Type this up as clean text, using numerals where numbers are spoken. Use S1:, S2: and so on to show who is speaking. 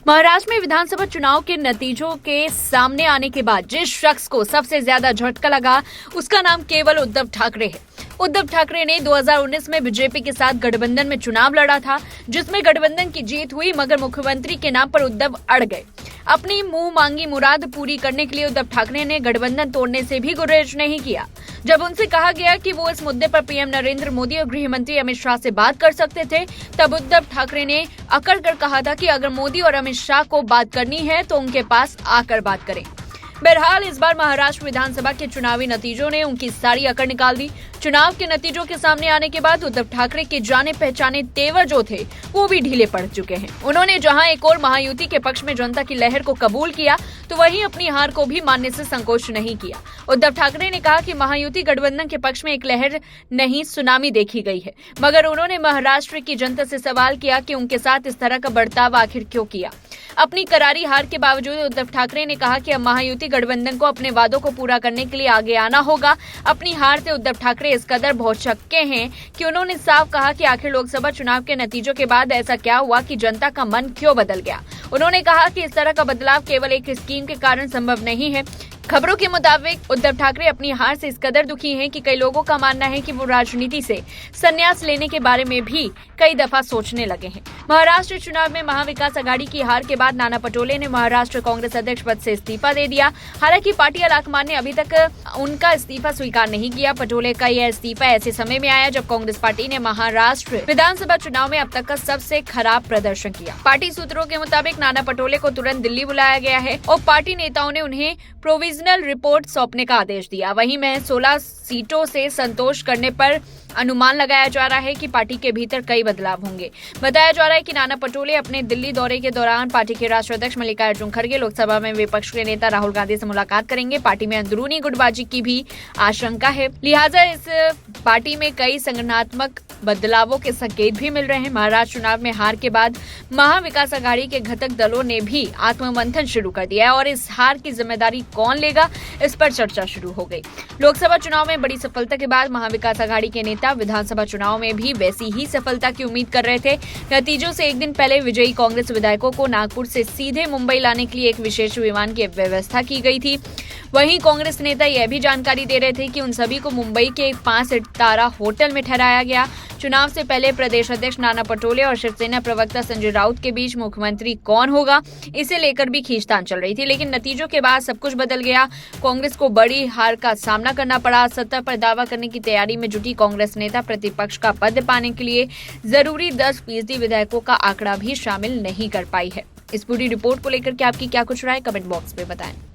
S1: महाराष्ट्र में विधानसभा चुनाव के नतीजों के सामने आने के बाद जिस शख्स को सबसे ज्यादा झटका लगा उसका नाम केवल उद्धव ठाकरे है। उद्धव ठाकरे ने 2019 में बीजेपी के साथ गठबंधन में चुनाव लड़ा था, जिसमें गठबंधन की जीत हुई, मगर मुख्यमंत्री के नाम पर उद्धव अड़ गए। अपनी मुंह मांगी मुराद पूरी करने के लिए उद्धव ठाकरे ने गठबंधन तोड़ने से भी गुरेज नहीं किया। जब उनसे कहा गया कि वो इस मुद्दे पर पीएम नरेंद्र मोदी और गृह मंत्री अमित शाह से बात कर सकते थे, तब उद्धव ठाकरे ने अकड़ कर कहा था कि अगर मोदी और अमित शाह को बात करनी है तो उनके पास आकर बात करें। बहरहाल इस बार महाराष्ट्र विधानसभा के चुनावी नतीजों ने उनकी सारी अकड़ निकाल दी। चुनाव के नतीजों के सामने आने के बाद उद्धव ठाकरे के जाने पहचाने तेवर जो थे वो भी ढीले पड़ चुके हैं। उन्होंने जहां एक और महायुति के पक्ष में जनता की लहर को कबूल किया, तो वहीं अपनी हार को भी मानने से संकोच नहीं किया। उद्धव ठाकरे ने कहा कि महायुति गठबंधन के पक्ष में एक लहर नहीं, सुनामी देखी गई है, मगर उन्होंने महाराष्ट्र की जनता से सवाल किया कि उनके साथ इस तरह का बर्ताव आखिर क्यों किया। अपनी करारी हार के बावजूद उद्धव ठाकरे ने कहा कि अब महायुति गठबंधन को अपने वादों को पूरा करने के लिए आगे आना होगा। अपनी हार से उद्धव ठाकरे इस कदर भौचक्के हैं कि उन्होंने साफ कहा कि आखिर लोकसभा चुनाव के नतीजों के बाद ऐसा क्या हुआ कि जनता का मन क्यों बदल गया। उन्होंने कहा कि इस तरह का बदलाव केवल एक स्कीम के कारण संभव नहीं है। खबरों के मुताबिक उद्धव ठाकरे अपनी हार से इस कदर दुखी हैं कि कई लोगों का मानना है कि वो राजनीति से संन्यास लेने के बारे में भी कई दफा सोचने लगे हैं। महाराष्ट्र चुनाव में महाविकास आघाड़ी की हार के बाद नाना पटोले ने महाराष्ट्र कांग्रेस अध्यक्ष पद से इस्तीफा दे दिया। हालांकि पार्टी आलाकमान ने अभी तक उनका इस्तीफा स्वीकार नहीं किया। पटोले का यह इस्तीफा ऐसे समय में आया जब कांग्रेस पार्टी ने महाराष्ट्र विधानसभा चुनाव में अब तक का सबसे खराब प्रदर्शन किया। पार्टी सूत्रों के मुताबिक नाना पटोले को तुरंत दिल्ली बुलाया गया है और पार्टी नेताओं ने उन्हें प्रोविजनल रिपोर्ट सौंपने का आदेश दिया। वहीं महज 16 सीटों से संतोष करने पर अनुमान लगाया जा रहा है कि पार्टी के भीतर कई बदलाव होंगे। बताया जा रहा है कि नाना पटोले अपने दिल्ली दौरे के दौरान पार्टी के राष्ट्रीय अध्यक्ष मल्लिकार्जुन खड़गे, लोकसभा में विपक्ष के नेता राहुल गांधी से मुलाकात करेंगे। पार्टी में अंदरूनी गुटबाजी की भी आशंका है, लिहाजा इस पार्टी में कई संगठनात्मक बदलावों के संकेत भी मिल रहे हैं। महाराष्ट्र चुनाव में हार के बाद महाविकास आघाड़ी के घटक दलों ने भी आत्ममंथन शुरू कर दिया है और इस हार की जिम्मेदारी कौन लेगा, इस पर चर्चा शुरू हो गई। लोकसभा चुनाव में बड़ी सफलता के बाद महाविकास आघाड़ी के नेता विधानसभा चुनाव में भी वैसी ही सफलता की उम्मीद कर रहे थे। नतीजों से एक दिन पहले विजयी कांग्रेस विधायकों को नागपुर से सीधे मुंबई लाने के लिए एक विशेष विमान की व्यवस्था की गई थी। वहीं कांग्रेस नेता यह भी जानकारी दे रहे थे कि उन सभी को मुंबई के एक 5 सितारा होटल में ठहराया गया। चुनाव से पहले प्रदेश अध्यक्ष नाना पटोले और शिवसेना प्रवक्ता संजय राउत के बीच मुख्यमंत्री कौन होगा, इसे लेकर भी खींचतान चल रही थी, लेकिन नतीजों के बाद सब कुछ बदल गया। कांग्रेस को बड़ी हार का सामना करना पड़ा। सत्ता पर दावा करने की तैयारी में जुटी कांग्रेस नेता प्रतिपक्ष का पद पाने के लिए जरूरी 10% विधायकों का आंकड़ा भी शामिल नहीं कर पाई है। इस पूरी रिपोर्ट को लेकर के आपकी क्या कुछ राय, कमेंट बॉक्स में बताएं।